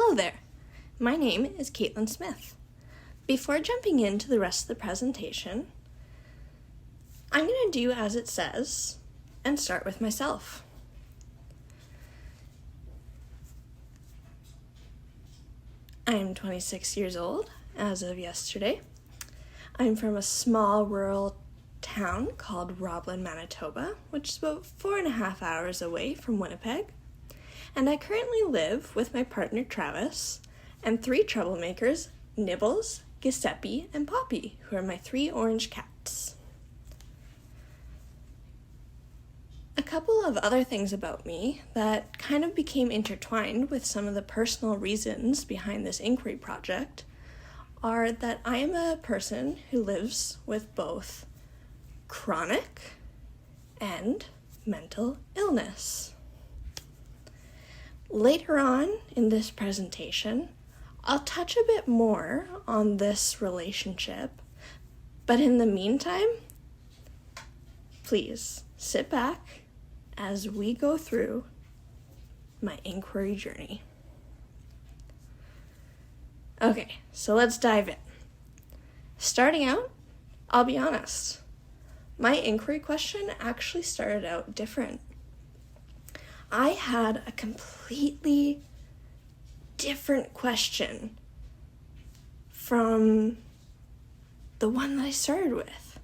Hello there, my name is Caitlin Smith. Before jumping into the rest of the presentation, I'm going to do as it says and start with myself. I am 26 years old as of yesterday. I'm from a small rural town called Roblin, Manitoba, which is about 4.5 hours away from Winnipeg. And I currently live with my partner Travis and 3 troublemakers, Nibbles, Giuseppe, and Poppy, who are my 3 orange cats. A couple of other things about me that kind of became intertwined with some of the personal reasons behind this inquiry project are that I am a person who lives with both chronic and mental illness. Later on in this presentation, I'll touch a bit more on this relationship, but in the meantime, please sit back as we go through my inquiry journey. Okay, so let's dive in. Starting out, I'll be honest, my inquiry question actually started out different. I had a completely different question from the one that I started with.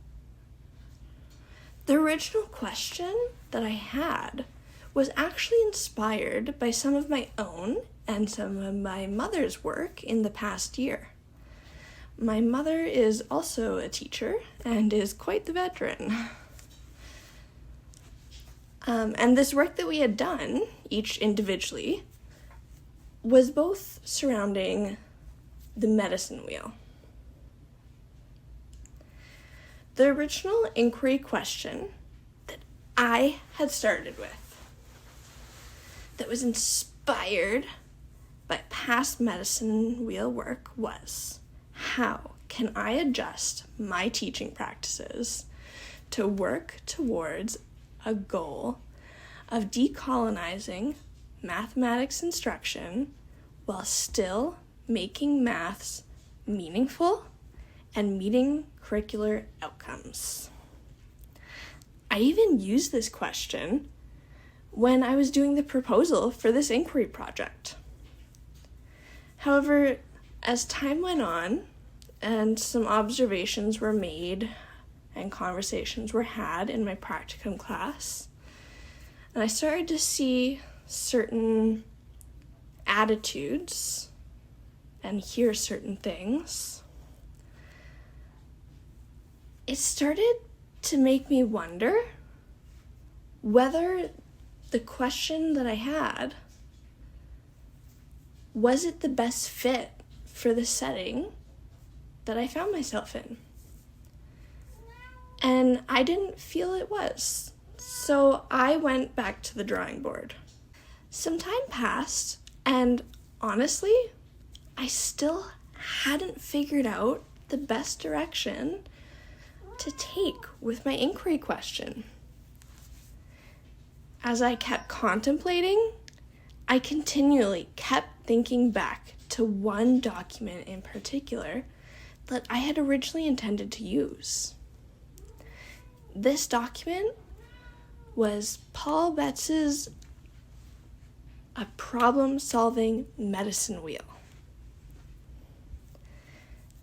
The original question that I had was actually inspired by some of my own and some of my mother's work in the past year. My mother is also a teacher and is quite the veteran. And this work that we had done, each individually, was both surrounding the medicine wheel. The original inquiry question that I had started with, that was inspired by past medicine wheel work, was, how can I adjust my teaching practices to work towards a goal of decolonizing mathematics instruction while still making maths meaningful and meeting curricular outcomes? I even used this question when I was doing the proposal for this inquiry project. However, as time went on and some observations were made and conversations were had in my practicum class, and I started to see certain attitudes and hear certain things, it started to make me wonder whether the question that I had, was it the best fit for the setting that I found myself in? And I didn't feel it was. So I went back to the drawing board. Some time passed, and honestly, I still hadn't figured out the best direction to take with my inquiry question. As I kept contemplating, I continually kept thinking back to one document in particular that I had originally intended to use. This document was Paul Betts's A Problem-Solving Medicine Wheel.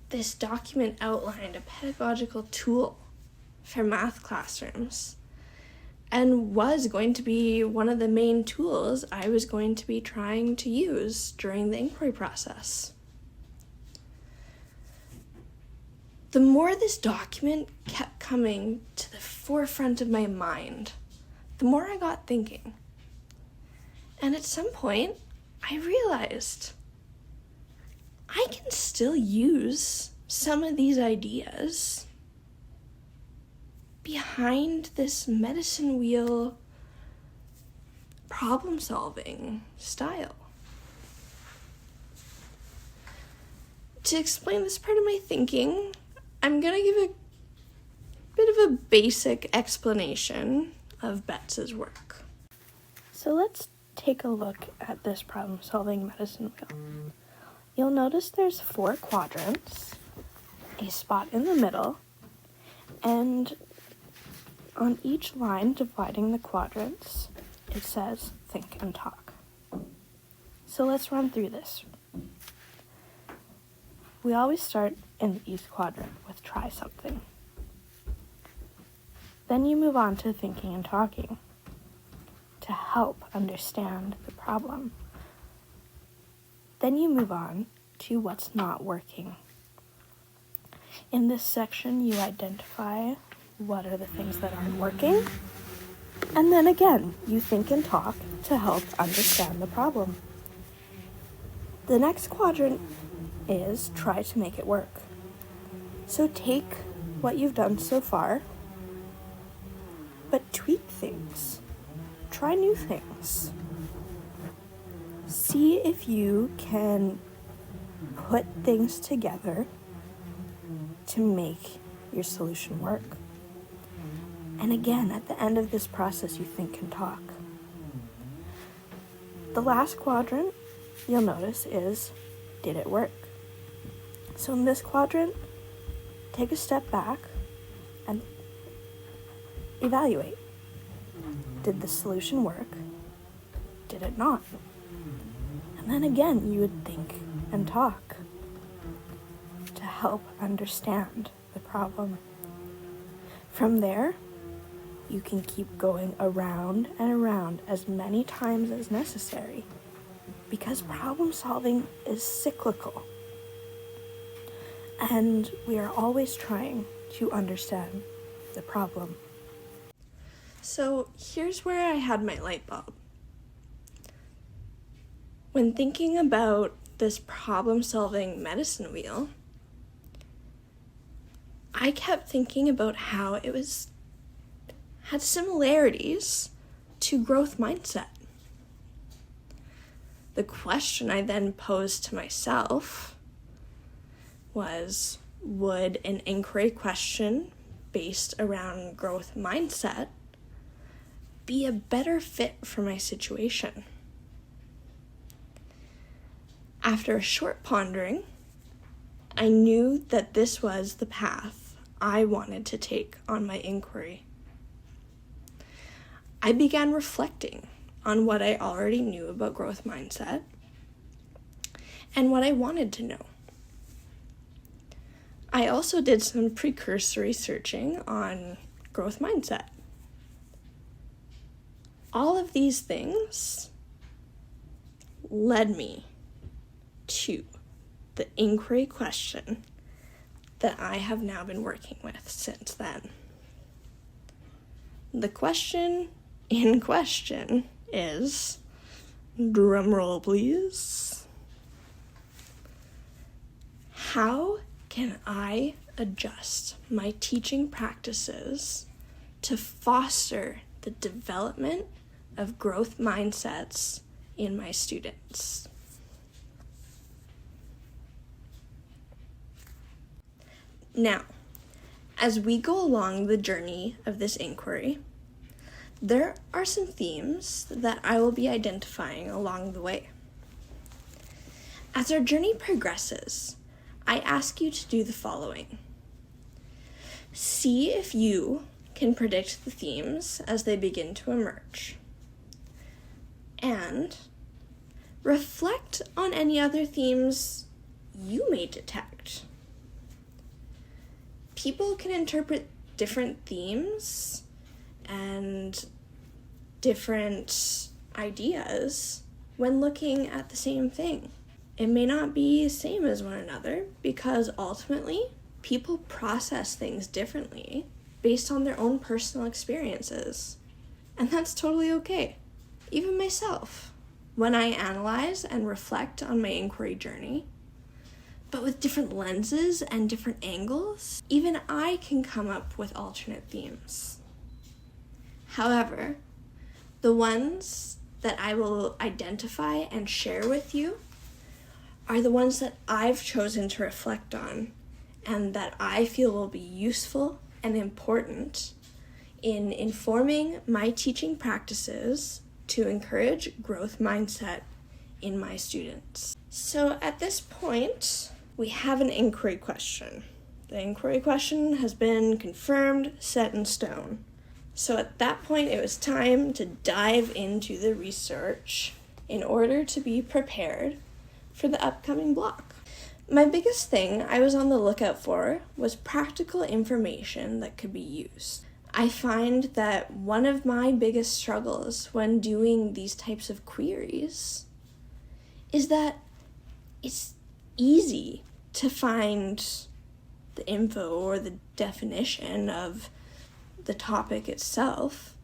This document outlined a pedagogical tool for math classrooms and was going to be one of the main tools I was going to be trying to use during the inquiry process. The more this document kept coming to the forefront of my mind, the more I got thinking. And at some point, I realized I can still use some of these ideas behind this medicine wheel problem-solving style. To explain this part of my thinking, I'm going to give a bit of a basic explanation of Betts's work. So let's take a look at this problem-solving medicine wheel. You'll notice there's 4 quadrants, a spot in the middle, and on each line dividing the quadrants, it says think and talk. So let's run through this. We always start in the east quadrant with try something. Then you move on to thinking and talking to help understand the problem. Then you move on to what's not working. In this section, you identify what are the things that aren't working, and then again, you think and talk to help understand the problem. The next quadrant is try to make it work. So take what you've done so far, but tweak things. Try new things. See if you can put things together to make your solution work. And again, at the end of this process, you think and talk. The last quadrant, you'll notice, is did it work? So in this quadrant, take a step back and evaluate. Did the solution work? Did it not? And then again, you would think and talk to help understand the problem. From there, you can keep going around and around as many times as necessary, because problem solving is cyclical. And we are always trying to understand the problem. So here's where I had my light bulb. When thinking about this problem-solving medicine wheel, I kept thinking about how it had similarities to growth mindset. The question I then posed to myself was, would an inquiry question based around growth mindset be a better fit for my situation? After a short pondering, I knew that this was the path I wanted to take on my inquiry. I began reflecting on what I already knew about growth mindset and what I wanted to know. I also did some precursory searching on growth mindset. All of these things led me to the inquiry question that I have now been working with since then. The question in question is, drumroll please, how can I adjust my teaching practices to foster the development of growth mindsets in my students? Now, as we go along the journey of this inquiry, there are some themes that I will be identifying along the way. As our journey progresses, I ask you to do the following. See if you can predict the themes as they begin to emerge. And reflect on any other themes you may detect. People can interpret different themes and different ideas when looking at the same thing. It may not be the same as one another because ultimately people process things differently based on their own personal experiences. And that's totally okay. Even myself, when I analyze and reflect on my inquiry journey, but with different lenses and different angles, even I can come up with alternate themes. However, the ones that I will identify and share with you are the ones that I've chosen to reflect on and that I feel will be useful and important in informing my teaching practices to encourage growth mindset in my students. So at this point, we have an inquiry question. The inquiry question has been confirmed, set in stone. So at that point, it was time to dive into the research in order to be prepared for the upcoming block. My biggest thing I was on the lookout for was practical information that could be used. I find that one of my biggest struggles when doing these types of queries is that it's easy to find the info or the definition of the topic itself,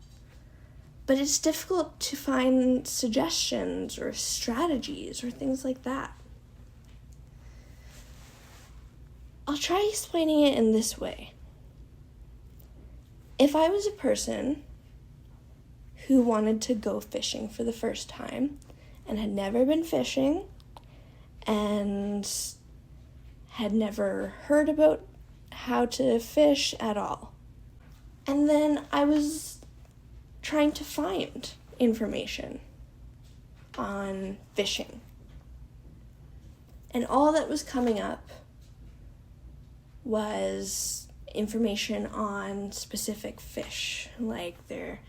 but it's difficult to find suggestions or strategies or things like that. I'll try explaining it in this way. If I was a person who wanted to go fishing for the first time and had never been fishing and had never heard about how to fish at all, and then I was trying to find information on fishing, and all that was coming up was information on specific fish, like their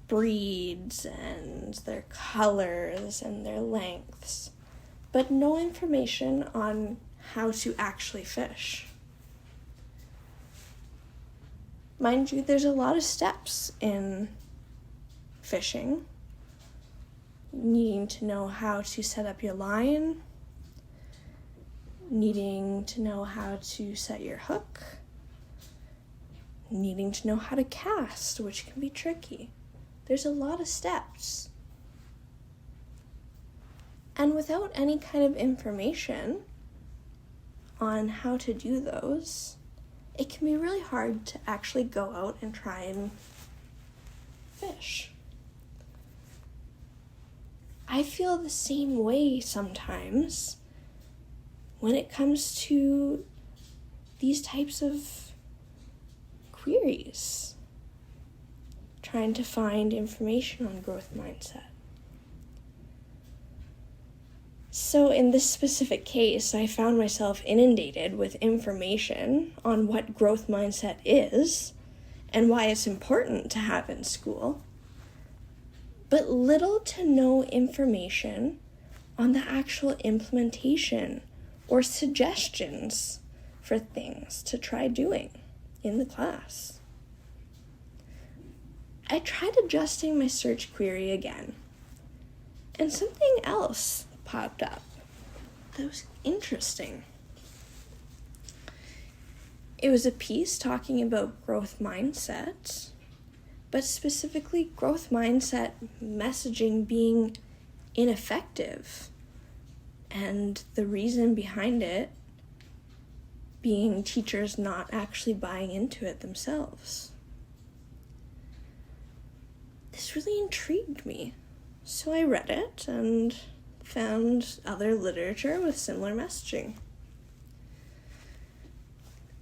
breeds and their colors and their lengths, but no information on how to actually fish. Mind you, there's a lot of steps in fishing. Needing to know how to set up your line, needing to know how to set your hook, needing to know how to cast, which can be tricky. There's a lot of steps. And without any kind of information on how to do those, it can be really hard to actually go out and try and fish. I feel the same way sometimes when it comes to these types of queries, trying to find information on growth mindset. So in this specific case, I found myself inundated with information on what growth mindset is and why it's important to have in school, but little to no information on the actual implementation or suggestions for things to try doing in the class. I tried adjusting my search query again, and something else popped up that was interesting. It was a piece talking about growth mindset, but specifically growth mindset messaging being ineffective, and the reason behind it being teachers not actually buying into it themselves. This really intrigued me, so I read it and found other literature with similar messaging.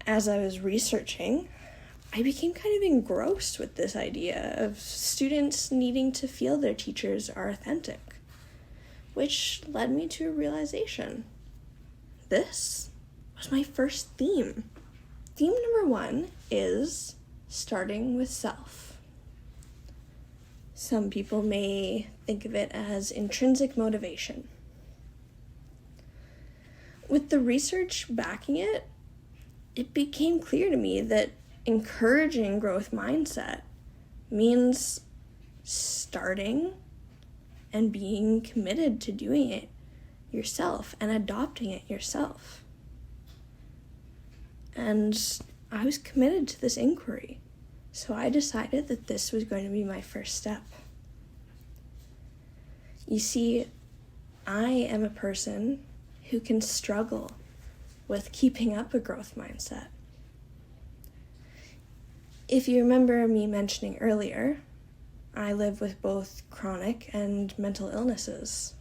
As I was researching, I became kind of engrossed with this idea of students needing to feel their teachers are authentic, which led me to a realization. This was my first theme. Theme number 1 is starting with self. Some people may think of it as intrinsic motivation. With the research backing it, it became clear to me that encouraging growth mindset means starting and being committed to doing it yourself and adopting it yourself. And I was committed to this inquiry, so I decided that this was going to be my first step. You see, I am a person who can struggle with keeping up a growth mindset. If you remember me mentioning earlier, I live with both chronic and mental illnesses.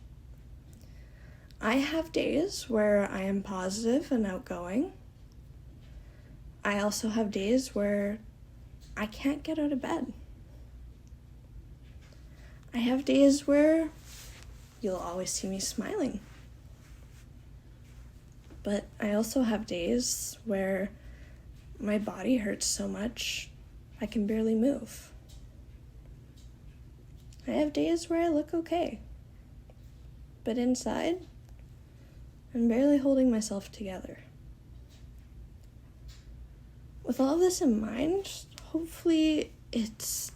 I have days where I am positive and outgoing. I also have days where I can't get out of bed. I have days where you'll always see me smiling. But I also have days where my body hurts so much I can barely move. I have days where I look okay, but inside, I'm barely holding myself together. With all this in mind, hopefully it's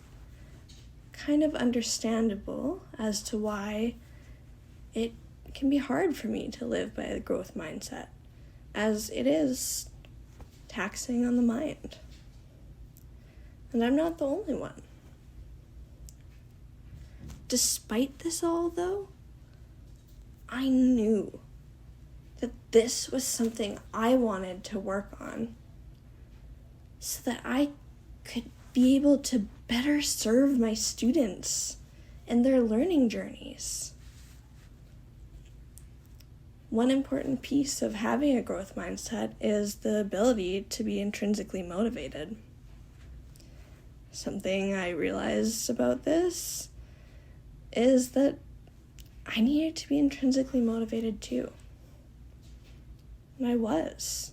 kind of understandable as to why it can be hard for me to live by a growth mindset, as it is taxing on the mind. And I'm not the only one. Despite this all, though, I knew that this was something I wanted to work on so that I could be able to better serve my students and their learning journeys. One important piece of having a growth mindset is the ability to be intrinsically motivated. Something I realized about this is that I needed to be intrinsically motivated too. And I was.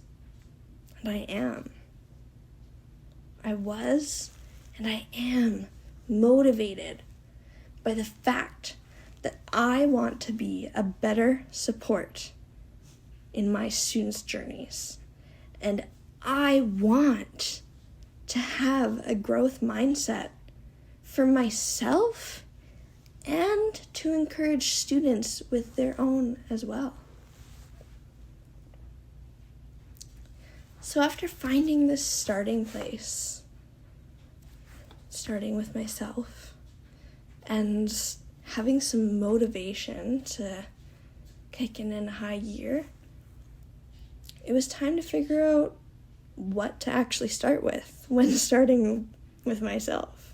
And I am. I was and I am motivated by the fact that I want to be a better support in my students' journeys. And I want to have a growth mindset for myself and to encourage students with their own as well. So after finding this starting place, starting with myself, and having some motivation to kick in a high gear, it was time to figure out what to actually start with when starting with myself.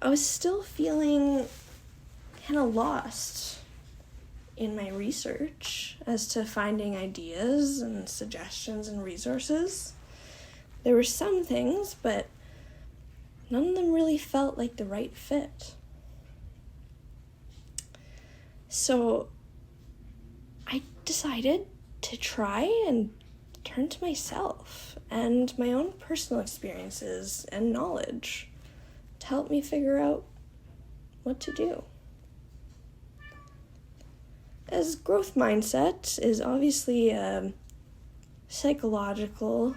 I was still feeling kind of lost in my research as to finding ideas and suggestions and resources. There were some things, but none of them really felt like the right fit. So I decided to try and turn to myself and my own personal experiences and knowledge to help me figure out what to do. As growth mindset is obviously a psychological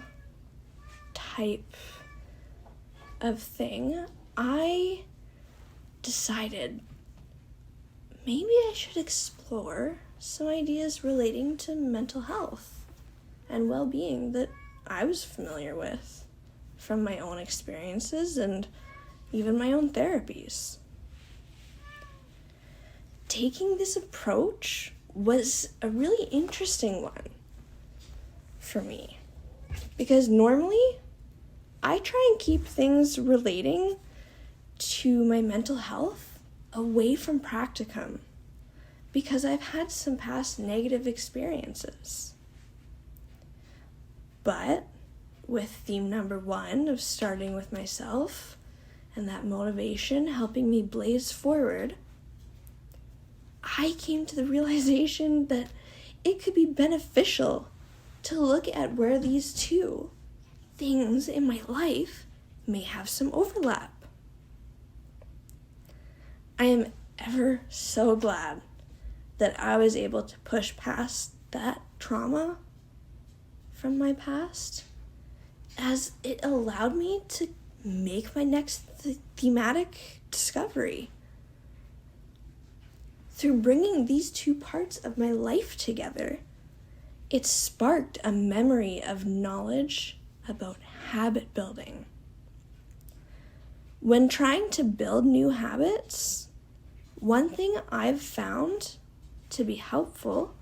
type of thing, I decided maybe I should explore some ideas relating to mental health and well-being that I was familiar with from my own experiences and even my own therapies. Taking this approach was a really interesting one for me because normally I try and keep things relating to my mental health away from practicum because I've had some past negative experiences. But with theme number 1 of starting with myself and that motivation helping me blaze forward, I came to the realization that it could be beneficial to look at where these two things in my life may have some overlap. I am ever so glad that I was able to push past that trauma from my past, as it allowed me to make my next thematic discovery. Through bringing these two parts of my life together, it sparked a memory of knowledge about habit building. When trying to build new habits, one thing I've found to be helpful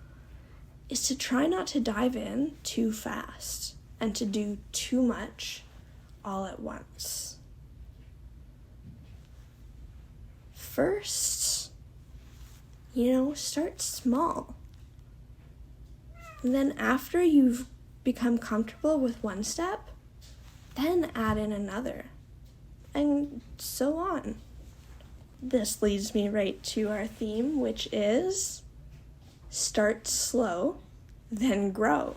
is to try not to dive in too fast and to do too much all at once. First, start small. And then after you've become comfortable with one step, then add in another, and so on. this leads me right to our theme, which is start slow, then grow.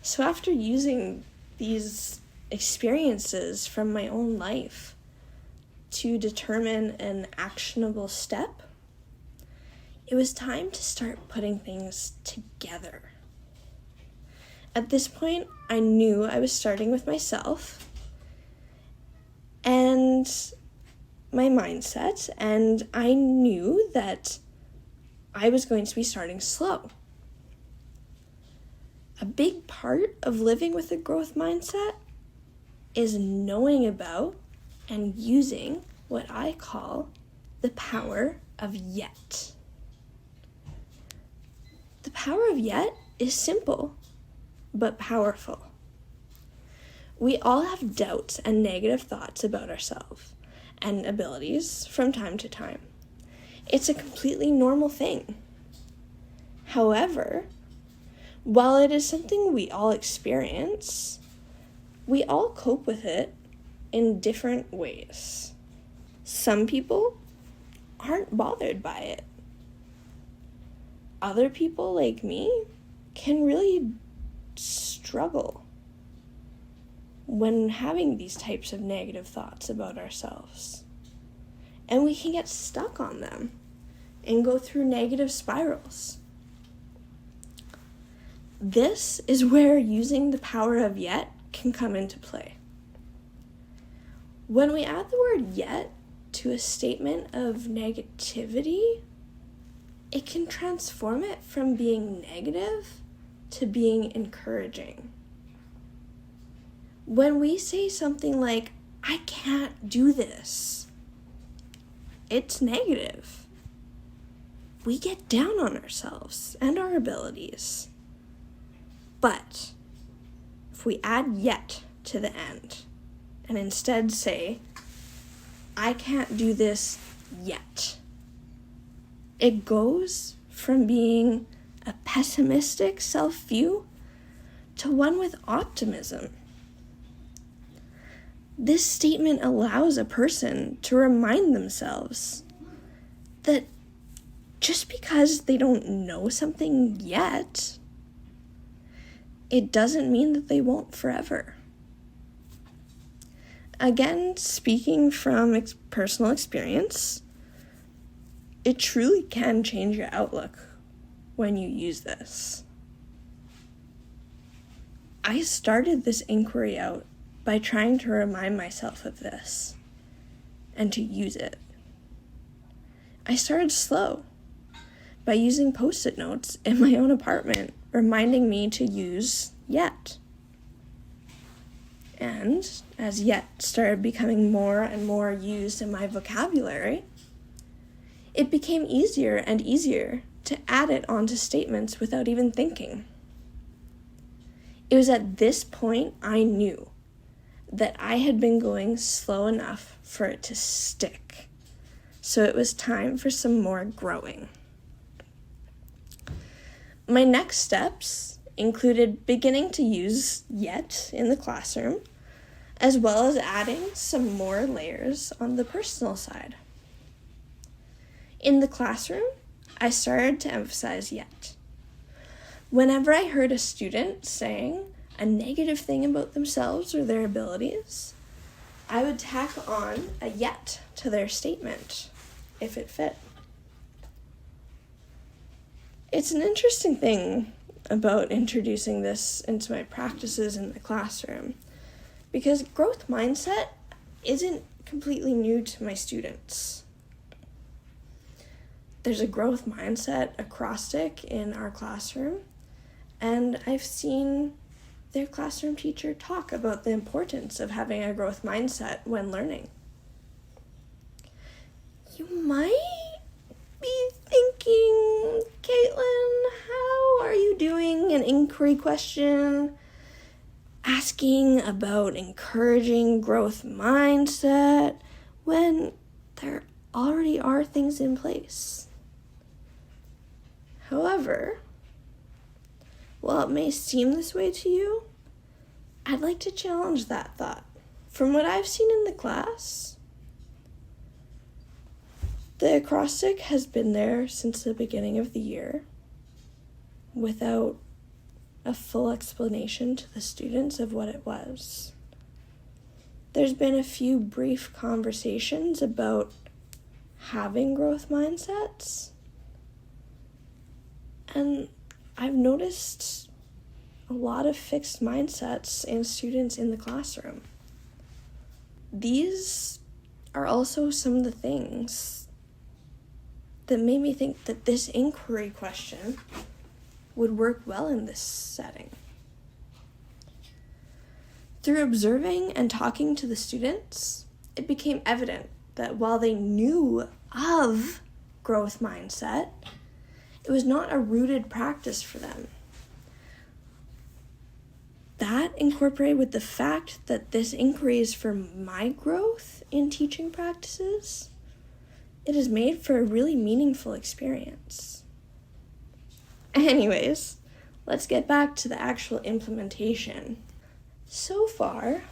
So after using these experiences from my own life to determine an actionable step, it was time to start putting things together. At this point, I knew I was starting with myself and my mindset, and I knew that I was going to be starting slow. A big part of living with a growth mindset is knowing about and using what I call the power of yet. The power of yet is simple, but powerful. We all have doubts and negative thoughts about ourselves and abilities from time to time. It's a completely normal thing. However, while it is something we all experience, we all cope with it in different ways. Some people aren't bothered by it. Other people, like me, can really struggle when having these types of negative thoughts about ourselves. And we can get stuck on them and go through negative spirals. This is where using the power of yet can come into play. When we add the word yet to a statement of negativity, it can transform it from being negative to being encouraging. When we say something like, I can't do this, it's negative. We get down on ourselves and our abilities. But if we add yet to the end and instead say, I can't do this yet, it goes from being a pessimistic self-view to one with optimism. This statement allows a person to remind themselves that just because they don't know something yet, it doesn't mean that they won't forever. Again, speaking from personal experience, it truly can change your outlook when you use this. I started this inquiry out by trying to remind myself of this and to use it. I started slow by using Post-it notes in my own apartment, reminding me to use yet. And as yet started becoming more and more used in my vocabulary, it became easier and easier to add it onto statements without even thinking. It was at this point I knew that I had been going slow enough for it to stick. So it was time for some more growing. My next steps included beginning to use yet in the classroom, as well as adding some more layers on the personal side. In the classroom, I started to emphasize yet. Whenever I heard a student saying a negative thing about themselves or their abilities, I would tack on a yet to their statement, if it fit. It's an interesting thing about introducing this into my practices in the classroom, because growth mindset isn't completely new to my students. There's a growth mindset acrostic in our classroom, and I've seen their classroom teacher talk about the importance of having a growth mindset when learning. You might be thinking, Caitlin, how are you doing an inquiry question asking about encouraging growth mindset when there already are things in place? However, while it may seem this way to you, I'd like to challenge that thought. From what I've seen in the class, The acrostic has been there since the beginning of the year without a full explanation to the students of what it was. There's been a few brief conversations about having growth mindsets, and I've noticed a lot of fixed mindsets in students in the classroom. These are also some of the things that made me think that this inquiry question would work well in this setting. Through observing and talking to the students, it became evident that while they knew of growth mindset, it was not a rooted practice for them. That, incorporated with the fact that this inquiry is for my growth in teaching practices, it has made for a really meaningful experience. Anyways, let's get back to the actual implementation. So far,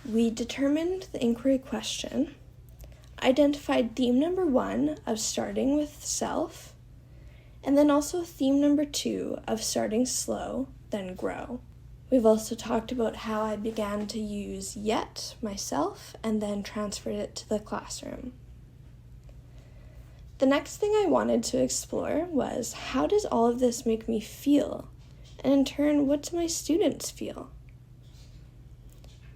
we determined the inquiry question, identified theme number 1 of starting with self, and then also theme number 2 of starting slow, then grow. We've also talked about how I began to use yet myself and then transferred it to the classroom. The next thing I wanted to explore was, how does all of this make me feel? And in turn, what do my students feel?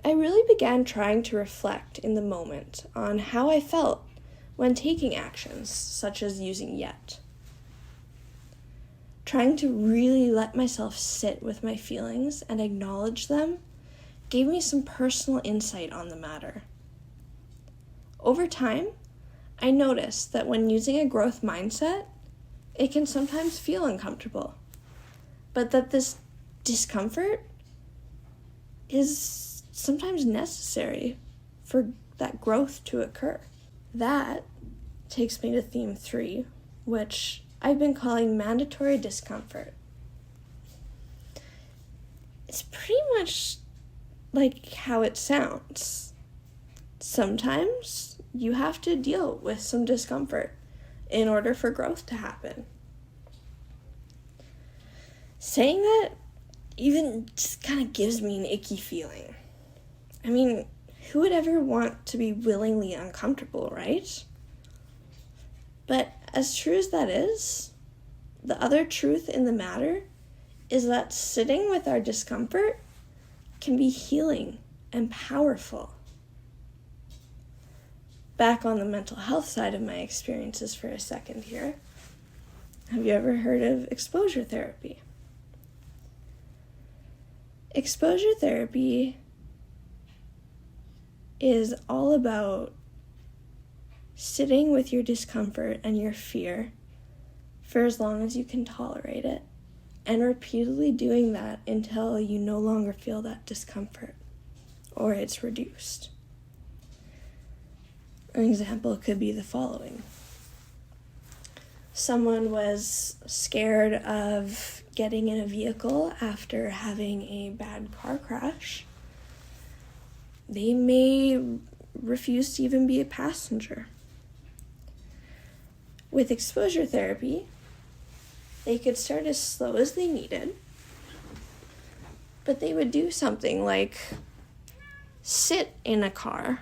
I really began trying to reflect in the moment on how I felt when taking actions, such as using yet. Trying to really let myself sit with my feelings and acknowledge them gave me some personal insight on the matter. Over time, I noticed that when using a growth mindset, it can sometimes feel uncomfortable, but that this discomfort is sometimes necessary for that growth to occur. That takes me to theme 3, which I've been calling mandatory discomfort. It's pretty much like how it sounds. Sometimes you have to deal with some discomfort in order for growth to happen. Saying that even just kind of gives me an icky feeling. I mean, who would ever want to be willingly uncomfortable, right? But as true as that is, the other truth in the matter is that sitting with our discomfort can be healing and powerful. Back on the mental health side of my experiences for a second here. Have you ever heard of exposure therapy? Exposure therapy is all about sitting with your discomfort and your fear for as long as you can tolerate it, and repeatedly doing that until you no longer feel that discomfort or it's reduced. An example could be the following. Someone was scared of getting in a vehicle after having a bad car crash. They may refuse to even be a passenger. With exposure therapy, they could start as slow as they needed, but they would do something like sit in a car,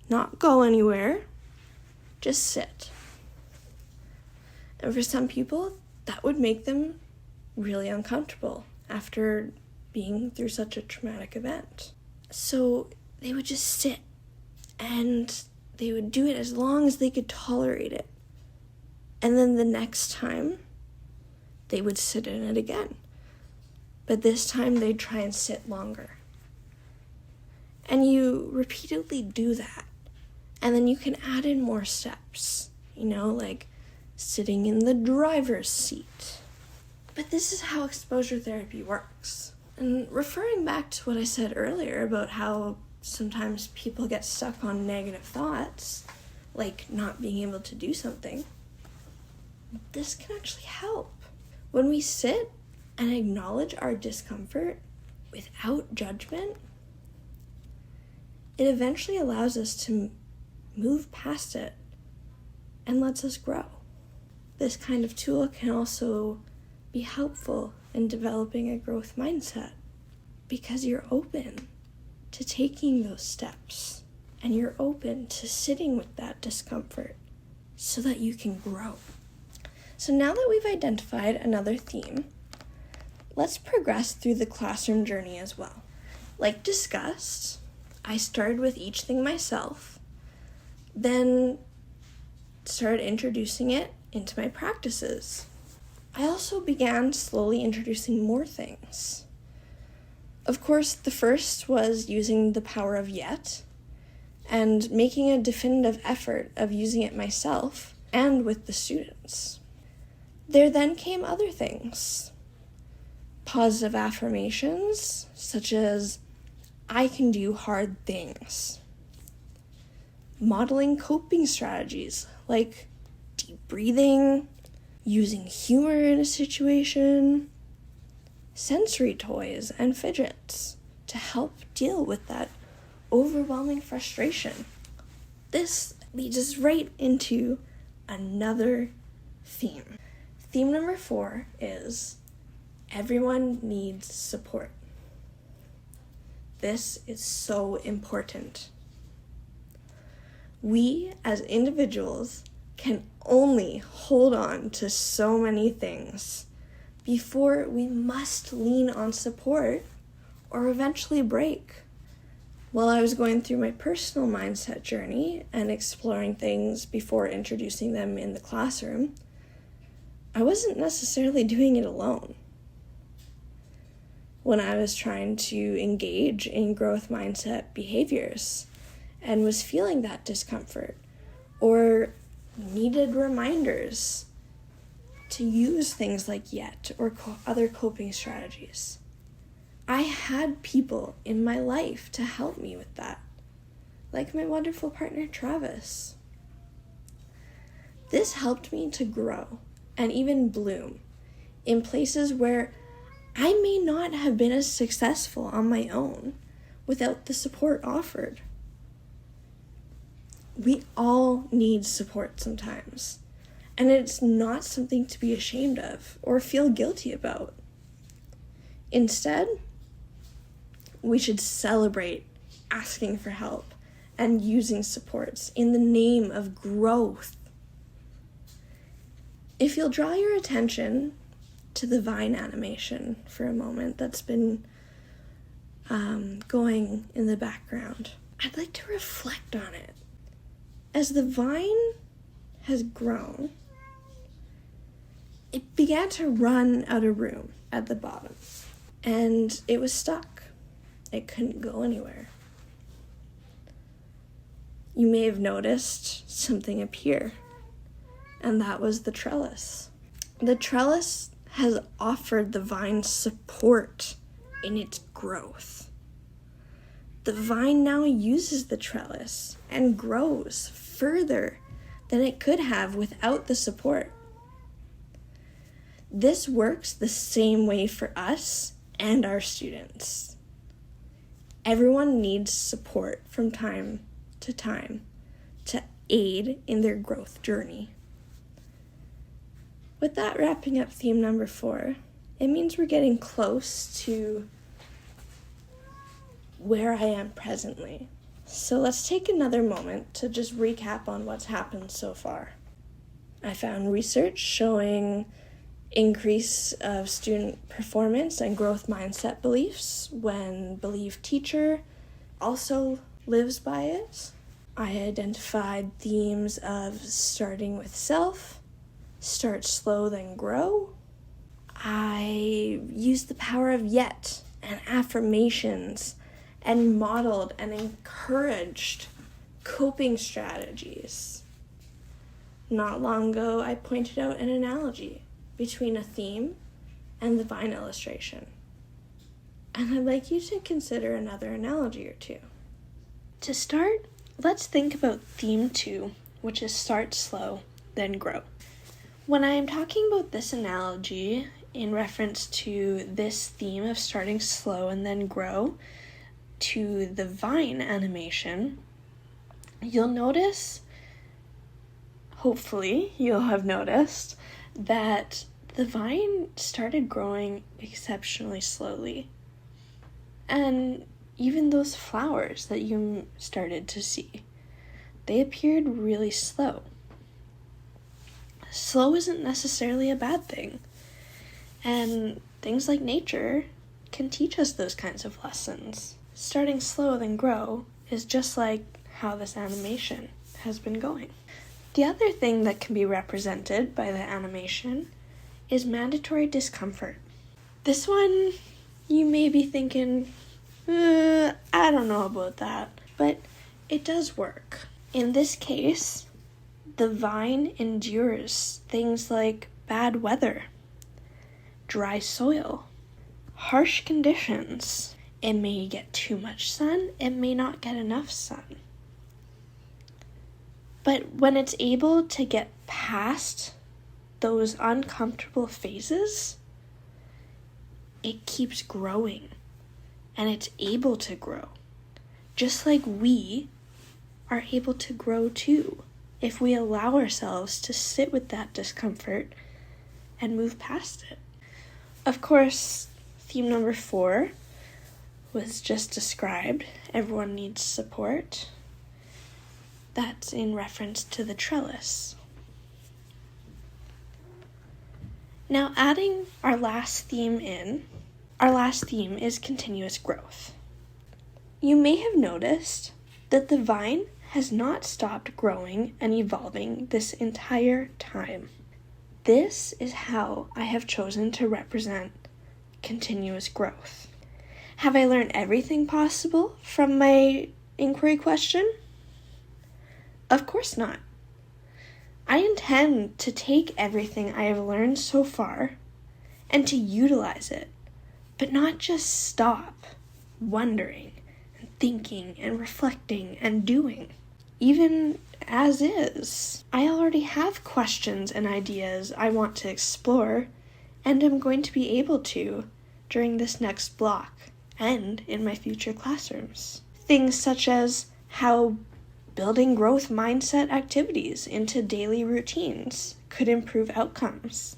not go anywhere, just sit. And for some people, that would make them really uncomfortable after being through such a traumatic event. So they would just sit, and they would do it as long as they could tolerate it. And then the next time, they would sit in it again. But this time, they'd try and sit longer. And you repeatedly do that. And then you can add in more steps, like sitting in the driver's seat. But this is how exposure therapy works. And referring back to what I said earlier about how sometimes people get stuck on negative thoughts, like not being able to do something, this can actually help. When we sit and acknowledge our discomfort without judgment, it eventually allows us to move past it and lets us grow. This kind of tool can also be helpful in developing a growth mindset because you're open to taking those steps and you're open to sitting with that discomfort so that you can grow. So now that we've identified another theme, let's progress through the classroom journey as well. Like discussed, I started with each thing myself, then started introducing it into my practices. I also began slowly introducing more things. Of course, the first was using the power of yet and making a definitive effort of using it myself and with the students. There then came other things. Positive affirmations, such as, I can do hard things. Modeling coping strategies, like deep breathing, using humor in a situation, sensory toys and fidgets to help deal with that overwhelming frustration. This leads us right into another theme. Theme number 4 is everyone needs support. This is so important. We as individuals can only hold on to so many things before we must lean on support or eventually break. While I was going through my personal mindset journey and exploring things before introducing them in the classroom, I wasn't necessarily doing it alone. When I was trying to engage in growth mindset behaviors and was feeling that discomfort or needed reminders to use things like yet or other coping strategies, I had people in my life to help me with that, like my wonderful partner Travis. This helped me to grow and even bloom in places where I may not have been as successful on my own without the support offered. We all need support sometimes, and it's not something to be ashamed of or feel guilty about. Instead, we should celebrate asking for help and using supports in the name of growth. If you'll draw your attention to the vine animation for a moment that's been going in the background, I'd like to reflect on it. As the vine has grown, it began to run out of room at the bottom, and it was stuck. It couldn't go anywhere. You may have noticed something appear, and that was the trellis. The trellis has offered the vine support in its growth. The vine now uses the trellis and grows further than it could have without the support. This works the same way for us and our students. Everyone needs support from time to time to aid in their growth journey. With that wrapping up theme number 4, it means we're getting close to where I am presently. So let's take another moment to just recap on what's happened so far. I found research showing increase of student performance and growth mindset beliefs when Believe Teacher also lives by it. I identified themes of starting with self, start slow then grow. I used the power of yet and affirmations and modeled and encouraged coping strategies. Not long ago, I pointed out an analogy between a theme and the vine illustration. And I'd like you to consider another analogy or two. To start, let's think about theme 2, which is start slow, then grow. When I am talking about this analogy in reference to this theme of starting slow and then grow to the vine animation, you'll notice, hopefully you'll have noticed that the vine started growing exceptionally slowly. And even those flowers that you started to see, they appeared really slow. Slow isn't necessarily a bad thing. And things like nature can teach us those kinds of lessons. Starting slow then grow is just like how this animation has been going. The other thing that can be represented by the animation is mandatory discomfort. This one, you may be thinking, I don't know about that, but it does work. In this case, the vine endures things like bad weather, dry soil, harsh conditions. It may get too much sun, it may not get enough sun. But when it's able to get past those uncomfortable phases, it keeps growing, and it's able to grow. Just like we are able to grow too, if we allow ourselves to sit with that discomfort and move past it. Of course, theme number 4 was just described. Everyone needs support. That's in reference to the trellis. Now, adding our last theme in, our last theme is continuous growth. You may have noticed that the vine has not stopped growing and evolving this entire time. This is how I have chosen to represent continuous growth. Have I learned everything possible from my inquiry question? Of course not. I intend to take everything I have learned so far and to utilize it, but not just stop wondering and thinking and reflecting and doing. Even as is, I already have questions and ideas I want to explore, and am going to be able to during this next block and in my future classrooms. Things such as how building growth mindset activities into daily routines could improve outcomes.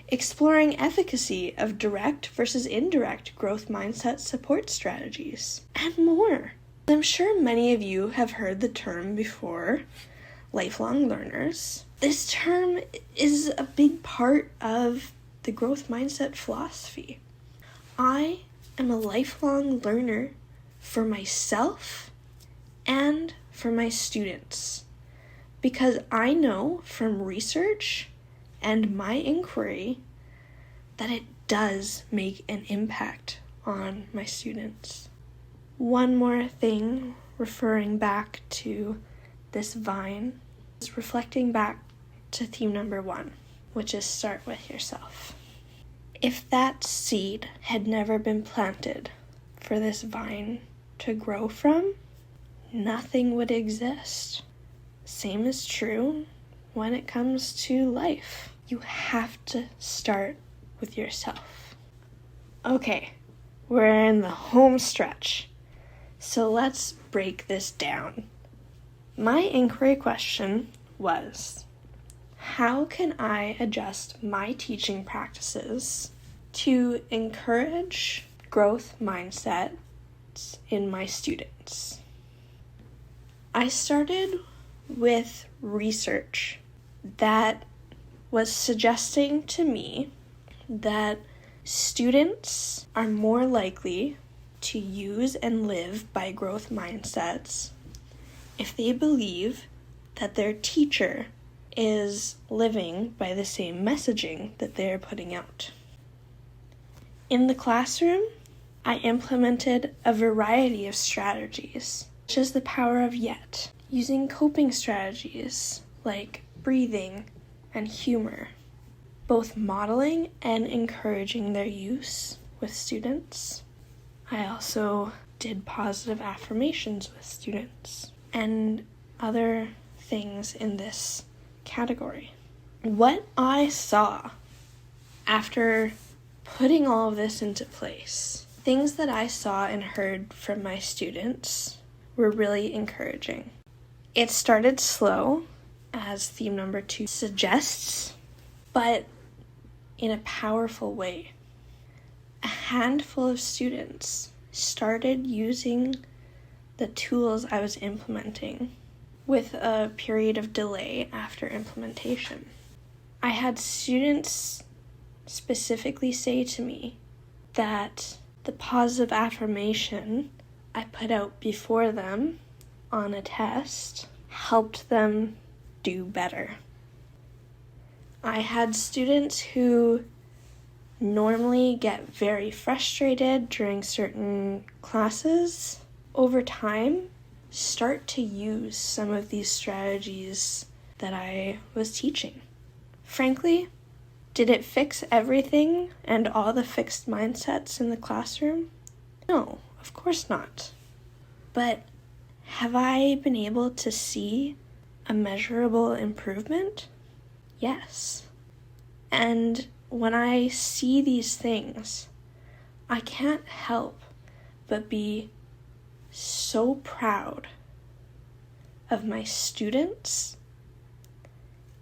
Exploring efficacy of direct versus indirect growth mindset support strategies, and more. I'm sure many of you have heard the term before, lifelong learners. This term is a big part of the growth mindset philosophy. I am a lifelong learner for myself and for my students, because I know from research and my inquiry that it does make an impact on my students. One more thing, referring back to this vine, is reflecting back to theme number 1, which is start with yourself. If that seed had never been planted for this vine to grow from, nothing would exist. Same is true when it comes to life. You have to start with yourself. Okay, we're in the home stretch. So let's break this down. My inquiry question was, how can I adjust my teaching practices to encourage growth mindset in my students? I started with research that was suggesting to me that students are more likely to use and live by growth mindsets if they believe that their teacher is living by the same messaging that they're putting out. In the classroom, I implemented a variety of strategies, such as the power of yet, using coping strategies like breathing and humor, both modeling and encouraging their use with students. I also did positive affirmations with students and other things in this category. What I saw after putting all of this into place, things that I saw and heard from my students were really encouraging. It started slow as theme number 2 suggests, but in a powerful way. A handful of students started using the tools I was implementing with a period of delay after implementation. I had students specifically say to me that the positive affirmation I put out before them on a test helped them do better. I had students who normally get very frustrated during certain classes over time start to use some of these strategies that I was teaching. Frankly, did it fix everything and all the fixed mindsets in the classroom? No, of course not. But have I been able to see a measurable improvement? Yes. And when I see these things, I can't help but be so proud of my students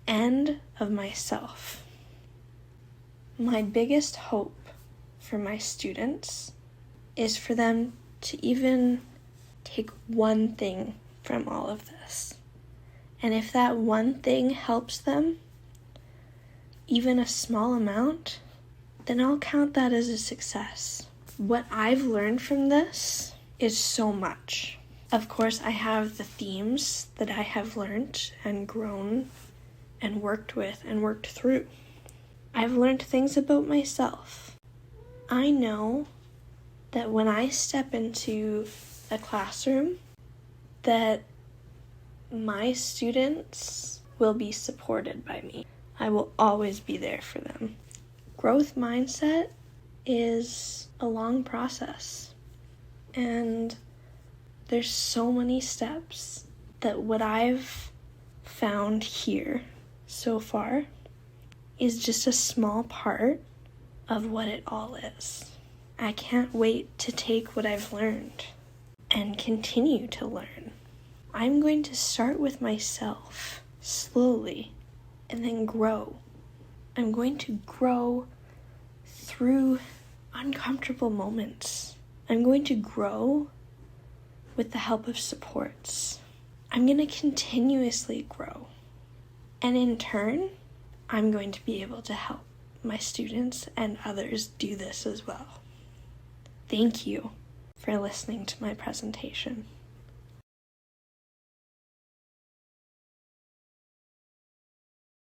and of myself. My biggest hope for my students is for them to even take one thing from all of this. And if that one thing helps them, even a small amount, then I'll count that as a success. What I've learned from this is so much. Of course, I have the themes that I have learned and grown and worked with and worked through. I've learned things about myself. I know that when I step into a classroom, that my students will be supported by me. I will always be there for them. Growth mindset is a long process, and there's so many steps that what I've found here so far is just a small part of what it all is. I can't wait to take what I've learned and continue to learn. I'm going to start with myself slowly and then grow. I'm going to grow through uncomfortable moments. I'm going to grow with the help of supports. I'm going to continuously grow. And in turn, I'm going to be able to help my students and others do this as well. Thank you for listening to my presentation.